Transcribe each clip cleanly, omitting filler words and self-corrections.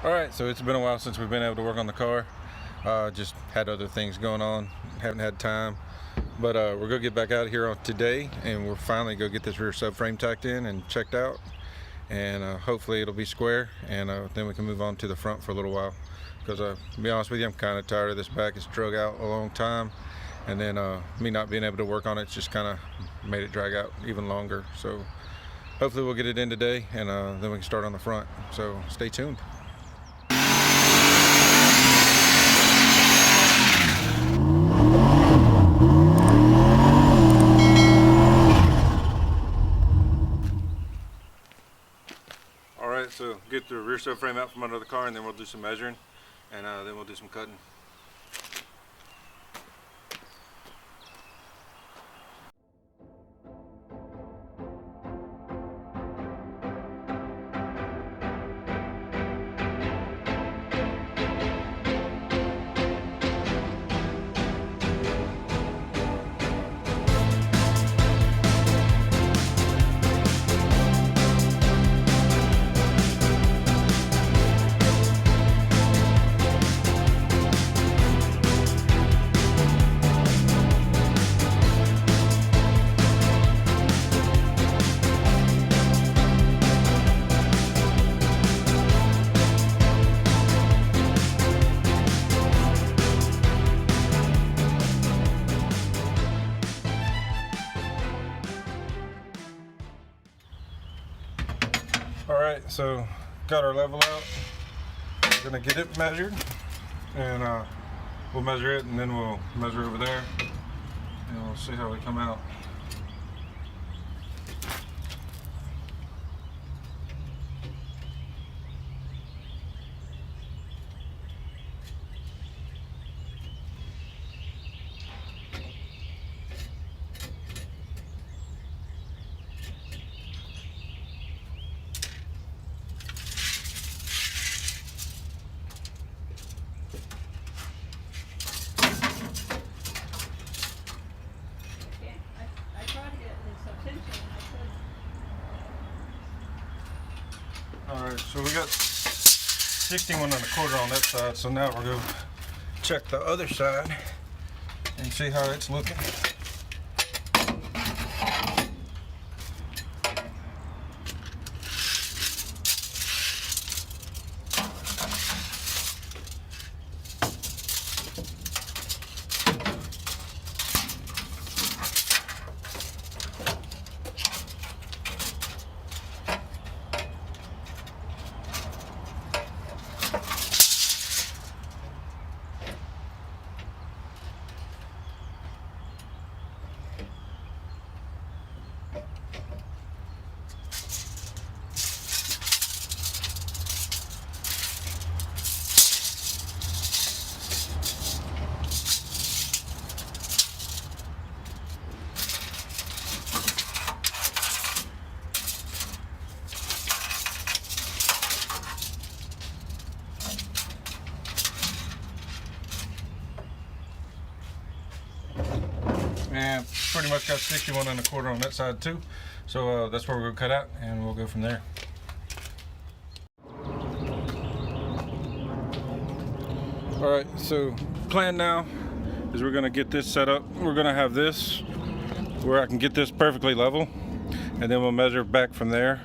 Alright, so it's been a while since we've been able to work on the car. Just had other things going on, haven't had time. But we're going to get back out here on today, and we're finally going to get this rear subframe tacked in and checked out. And hopefully it'll be square, and then we can move on to the front for a little while. Because to be honest with you, I'm kind of tired of this back. It's drug out a long time. And then me not being able to work on it just kind of made it drag out even longer. So hopefully we'll get it in today, and then we can start on the front. So stay tuned. Alright, so get the rear subframe out from under the car, and then we'll do some measuring, and then we'll do some cutting. Alright, so got our level out. We're gonna get it measured, and we'll measure it, and then we'll measure over there, and we'll see how we come out. Alright, so we got 61 1/4 on that side, so now we're going to check the other side and see how it's looking. And pretty much got 61 1/4 on that side too. So that's where we're going to cut out, and we'll go from there. Alright, so plan now is we're going to get this set up. We're going to have this where I can get this perfectly level, and then we'll measure back from there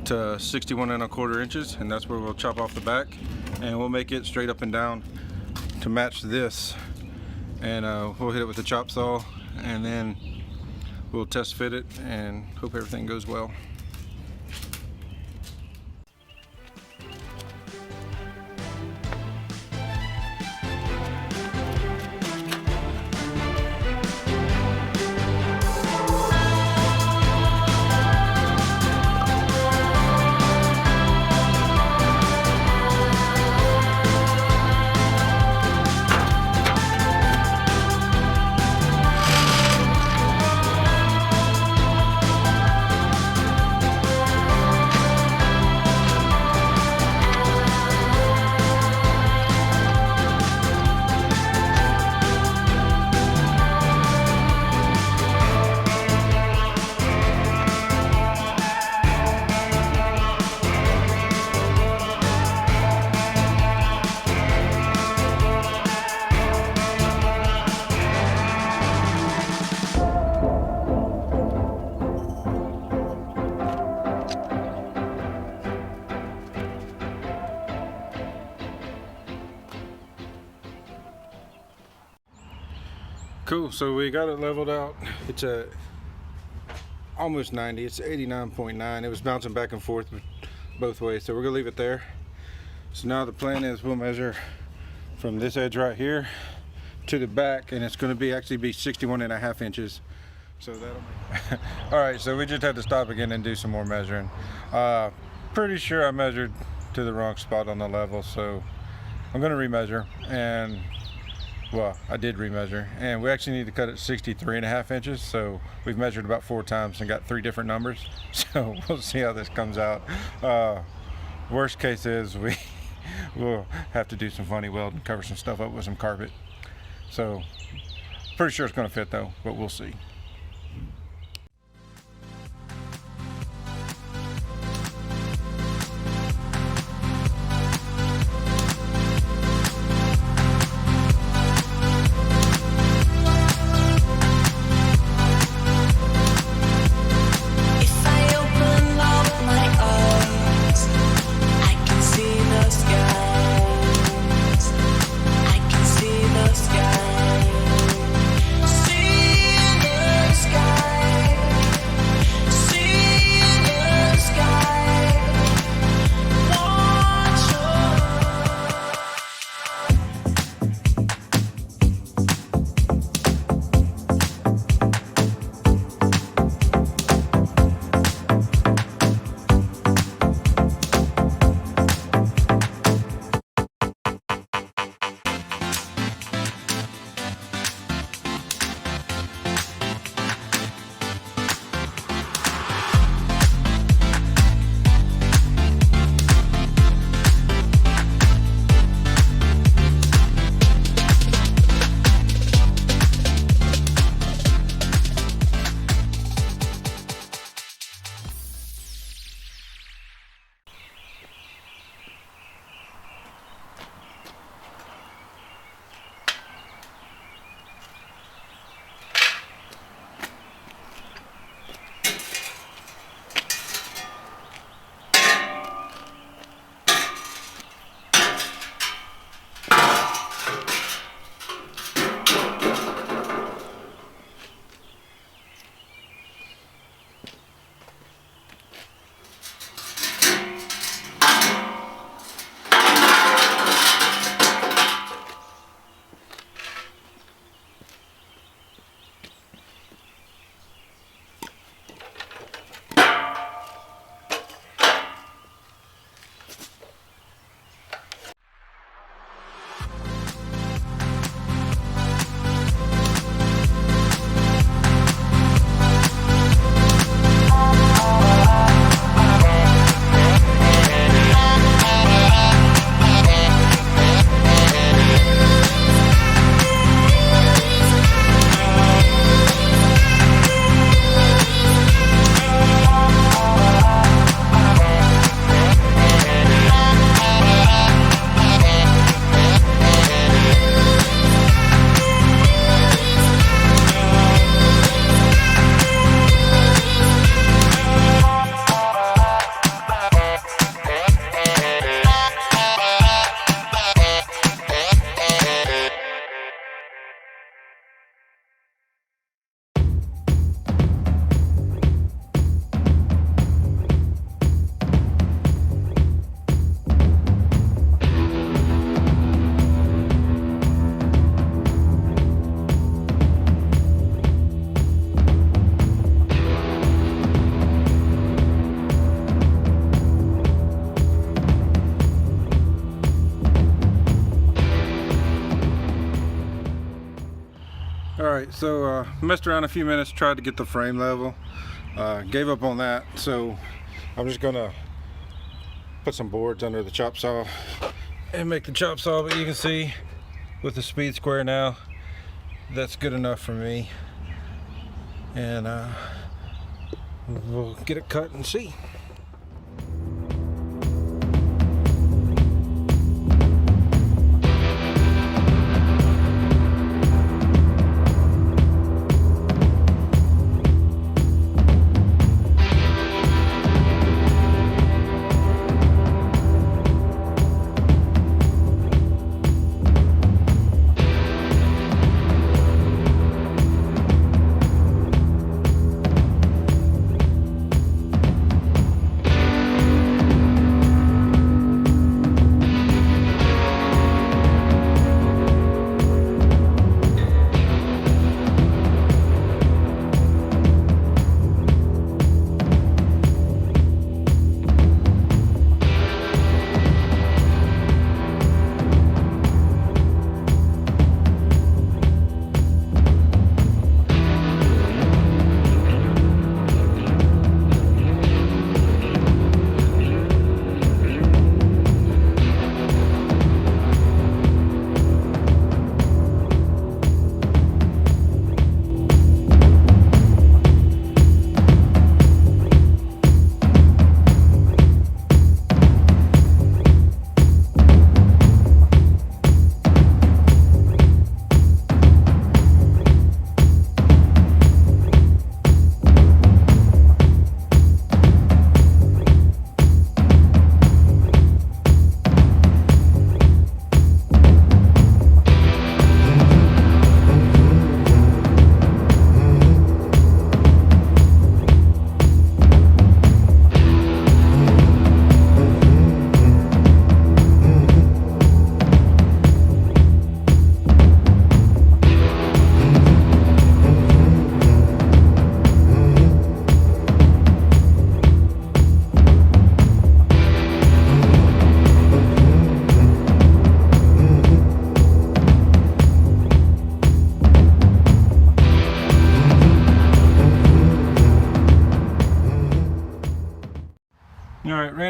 to 61 1/4 inches, and that's where we'll chop off the back, and we'll make it straight up and down to match this, and we'll hit it with the chop saw, and then we'll test fit it and hope everything goes well. Cool, so we got it leveled out. It's a almost 90, it's 89.9. It was bouncing back and forth both ways, so we're gonna leave it there. So now the plan is we'll measure from this edge right here to the back, and it's gonna actually be 61.5 inches. So that'll all right, so we just had to stop again and do some more measuring. Pretty sure I measured to the wrong spot on the level, so I'm gonna remeasure. And well, I did remeasure, and we actually need to cut it 63.5 inches. So we've measured about 4 times and got 3 different numbers. So we'll see how this comes out. Worst case is we'll have to do some funny weld and cover some stuff up with some carpet. So pretty sure it's gonna fit though, but we'll see. Alright, so messed around a few minutes, tried to get the frame level, gave up on that, so I'm just gonna put some boards under the chop saw and make the chop saw. But you can see with the speed square now, that's good enough for me, and we'll get it cut and see.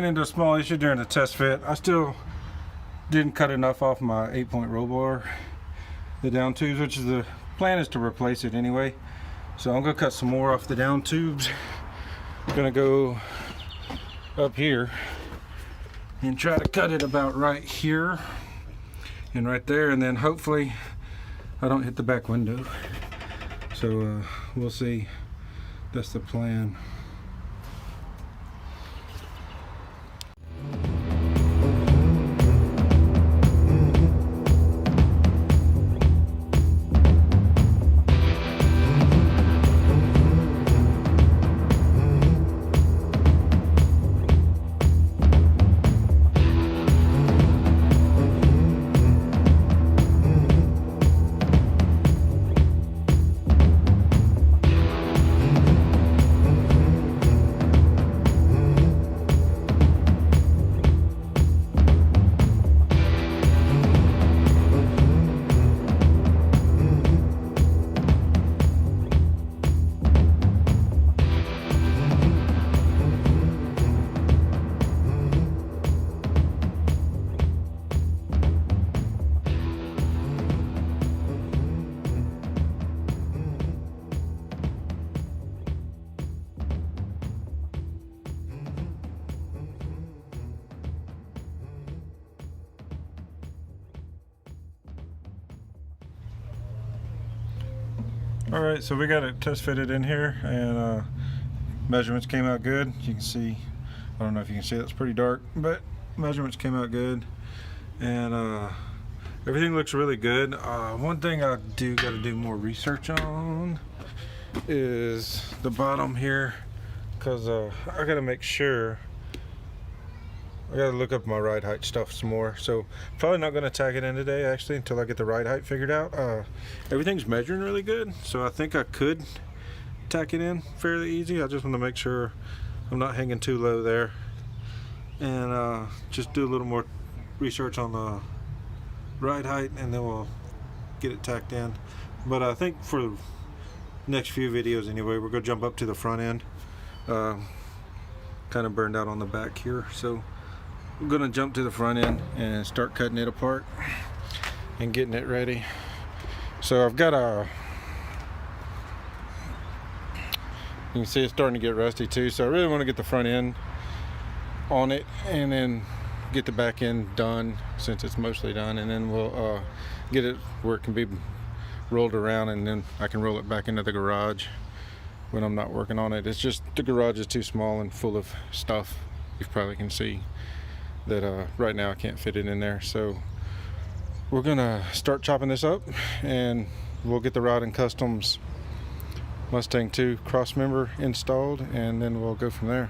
ran into a small issue during the test fit. I still didn't cut enough off my 8-point roll bar, the down tubes, which is the plan is to replace it anyway. So I'm gonna cut some more off the down tubes. I'm gonna go up here and try to cut it about right here and right there, and then hopefully I don't hit the back window. So we'll see. That's the plan. Alright, so we got it test fitted in here, and measurements came out good. You can see, I don't know if you can see, that's pretty dark, but measurements came out good, and everything looks really good. One thing I got to do more research on is the bottom here, because I got to make sure. I gotta look up my ride height stuff some more, so probably not gonna tack it in today actually until I get the ride height figured out. Everything's measuring really good, so I think I could tack it in fairly easy. I just want to make sure I'm not hanging too low there, and just do a little more research on the ride height, and then we'll get it tacked in. But I think for the next few videos anyway, we're gonna jump up to the front end. Kind of burned out on the back here, so I'm gonna jump to the front end and start cutting it apart and getting it ready. So I've got you can see it's starting to get rusty too, so I really want to get the front end on it and then get the back end done since it's mostly done, and then we'll get it where it can be rolled around, and then I can roll it back into the garage when I'm not working on it. It's just the garage is too small and full of stuff. You probably can see that right now I can't fit it in there, so we're gonna start chopping this up, and we'll get the Rod and Customs Mustang 2 cross member installed, and then we'll go from there.